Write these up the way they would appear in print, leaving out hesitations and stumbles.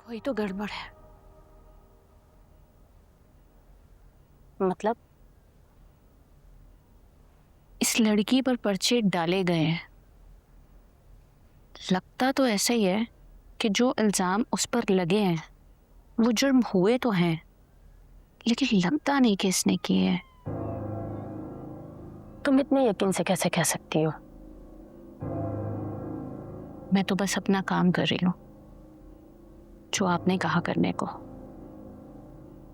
कोई तो गड़बड़ है। मतलब? इस लड़की पर पर्चे डाले गए हैं। लगता तो ऐसा ही है कि जो इल्जाम उस पर लगे हैं वो जुर्म हुए तो हैं, लेकिन लगता नहीं कि इसने किए हैं। तुम इतने यकीन से कैसे कह सकती हो? मैं तो बस अपना काम कर रही हूँ, जो आपने कहा करने को।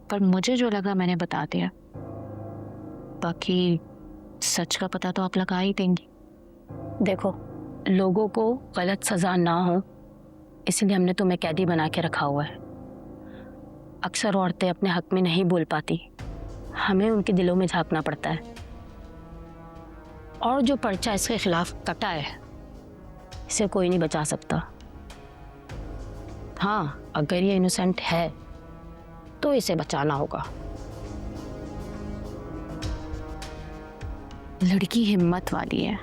पर मुझे जो लगा मैंने बता दिया, बाकी सच का पता तो आप लगा ही देंगी। देखो, लोगों को गलत सजा ना हो इसलिए हमने तुम्हें कैदी बना के रखा हुआ है। अक्सर औरतें अपने हक में नहीं बोल पाती, हमें उनके दिलों में झांकना पड़ता है। और जो पर्चा इसके खिलाफ कटा है इसे कोई नहीं बचा सकता। हाँ, अगर ये इनोसेंट है तो इसे बचाना होगा। लड़की हिम्मत वाली है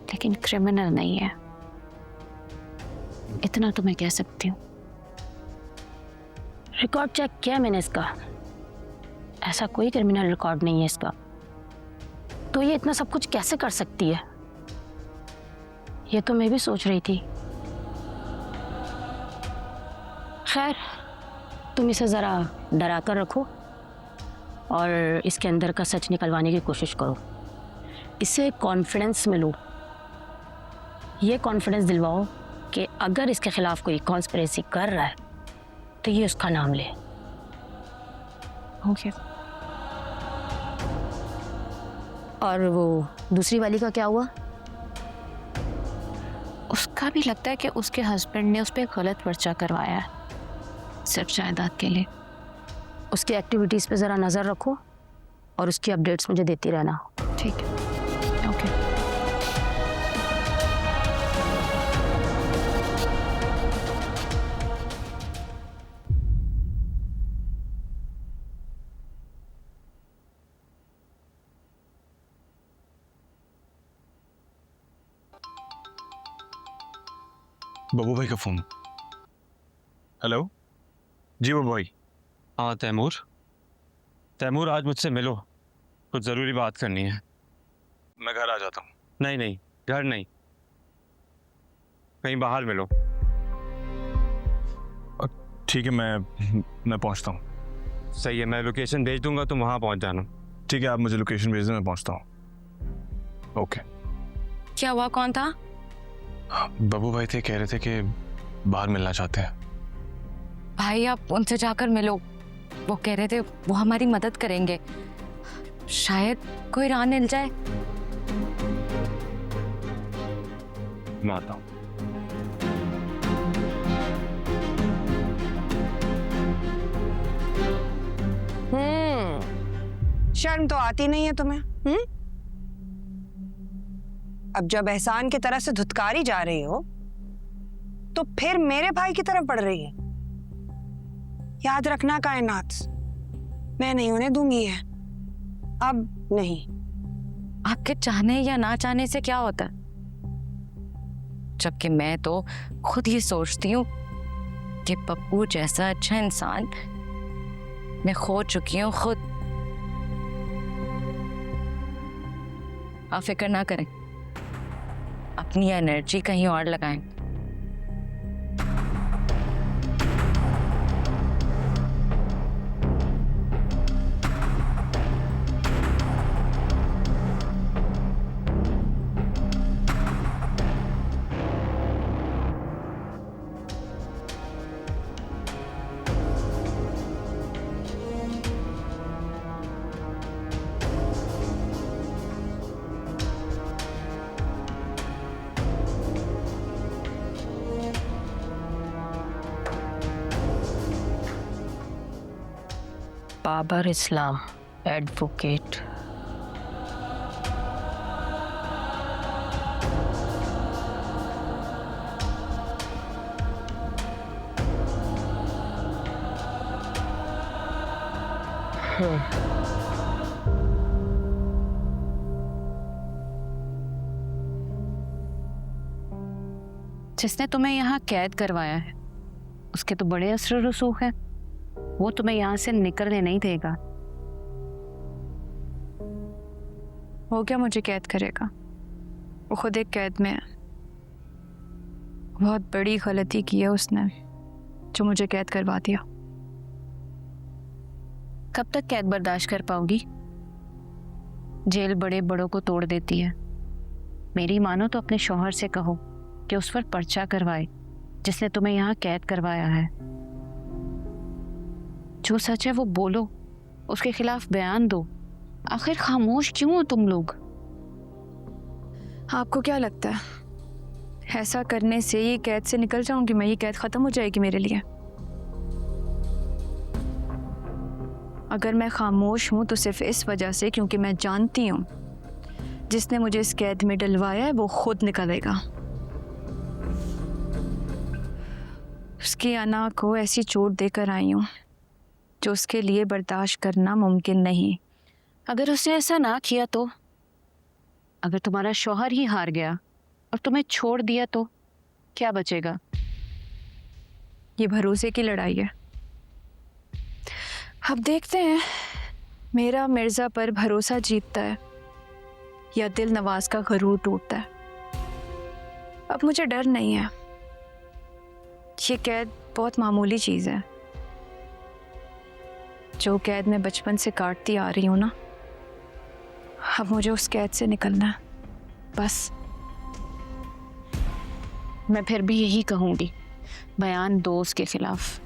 लेकिन क्रिमिनल नहीं है, इतना तो मैं कह सकती हूँ। रिकॉर्ड चेक किया मैंने इसका, ऐसा कोई क्रिमिनल रिकॉर्ड नहीं है इसका। तो ये इतना सब कुछ कैसे कर सकती है, ये तो मैं भी सोच रही थी। खैर, तुम इसे जरा डरा कर रखो और इसके अंदर का सच निकलवाने की कोशिश करो। इसे कॉन्फिडेंस में लो, ये कॉन्फिडेंस दिलवाओ कि अगर इसके खिलाफ कोई कॉन्स्पिरेसी कर रहा है तो ये उसका नाम ले। ओके। और वो दूसरी वाली का क्या हुआ? उसका भी लगता है कि उसके हस्बैंड ने उस पर गलत पर्चा करवाया है, सिर्फ जायदाद के लिए। उसकी एक्टिविटीज़ पे ज़रा नज़र रखो और उसकी अपडेट्स मुझे देती रहना। ठीक है, ओके। बब्बू भाई का फोन। हेलो जी बब्बू भाई। हाँ तैमूर, तैमूर आज मुझसे मिलो, कुछ ज़रूरी बात करनी है। मैं घर आ जाता हूँ। नहीं नहीं, घर नहीं, कहीं बाहर मिलो। ठीक है, मैं पहुँचता हूँ। सही है, मैं लोकेशन भेज दूंगा, तुम वहाँ पहुँच जाना। ठीक है, आप मुझे लोकेशन भेज दें, मैं पहुँचता हूँ। ओके। क्या हुआ, कौन था? बब्बू भाई थे, कह रहे थे कि बाहर मिलना चाहते हैं। भाई आप उनसे जाकर मिलो, वो कह रहे थे वो हमारी मदद करेंगे, शायद कोई राह मिल जाए। मैं आता हूँ। शर्म तो आती नहीं है तुम्हें? अब जब एहसान की तरह से धुतकारी जा रही हो तो फिर मेरे भाई की तरफ बढ़ रही है। याद रखना कायनात, मैं नहीं होने दूंगी है, अब नहीं। आपके चाहने या ना चाहने से क्या होता, जबकि मैं तो खुद ये सोचती हूँ कि पप्पू जैसा अच्छा इंसान मैं खो चुकी हूँ खुद। आप फिक्र ना करें, अपनी एनर्जी कहीं और लगाएं। बाबर इस्लाम, एडवोकेट। जिसने तुम्हें यहाँ कैद करवाया है उसके तो बड़े असर रसूख हैं, वो तुम्हें यहाँ से निकलने नहीं देगा। वो क्या मुझे कैद करेगा? वो खुद एक कैद में है। बहुत बड़ी गलती की है उसने जो मुझे कैद करवा दिया। कब तक कैद बर्दाश्त कर पाओगी? जेल बड़े बड़ों को तोड़ देती है। मेरी मानो तो अपने शौहर से कहो कि उस पर पर्चा करवाए जिसने तुम्हें यहाँ कैद करवाया है। जो सच है वो बोलो, उसके खिलाफ बयान दो। आखिर खामोश क्यों हो तुम लोग? आपको क्या लगता है ऐसा करने से ये कैद से निकल जाऊंगी मैं? ये कैद खत्म हो जाएगी मेरे लिए? अगर मैं खामोश हूं तो सिर्फ इस वजह से क्योंकि मैं जानती हूं जिसने मुझे इस कैद में डलवाया है वो खुद निकलेगा। उसकी अना को ऐसी चोट देकर आई हूं जो उसके लिए बर्दाश्त करना मुमकिन नहीं। अगर उसने ऐसा ना किया तो? अगर तुम्हारा शौहर ही हार गया और तुम्हें छोड़ दिया तो क्या बचेगा? ये भरोसे की लड़ाई है। अब देखते हैं मेरा मिर्ज़ा पर भरोसा जीतता है या दिल नवाज का गरूर टूटता है। अब मुझे डर नहीं है। ये कैद बहुत मामूली चीज़ है। जो कैद मैं बचपन से काटती आ रही हूँ ना, अब मुझे उस कैद से निकलना है बस। मैं फिर भी यही कहूंगी, बयान दो उसके खिलाफ।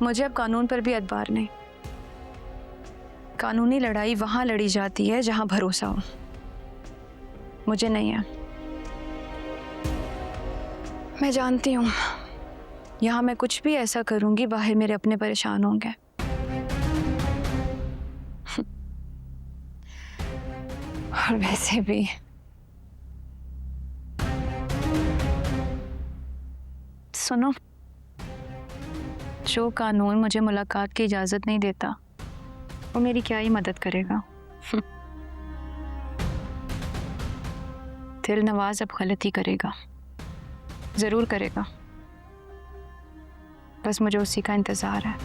मुझे अब कानून पर भी एतबार नहीं। कानूनी लड़ाई वहां लड़ी जाती है जहां भरोसा हो। मुझे नहीं है। मैं जानती हूं यहां मैं कुछ भी ऐसा करूंगी बाहर मेरे अपने परेशान होंगे। और वैसे भी सुनो, जो कानून मुझे मुलाकात की इजाजत नहीं देता वो मेरी क्या ही मदद करेगा। दिल नवाज अब गलती करेगा, जरूर करेगा। बस मुझे उसी का इंतजार है।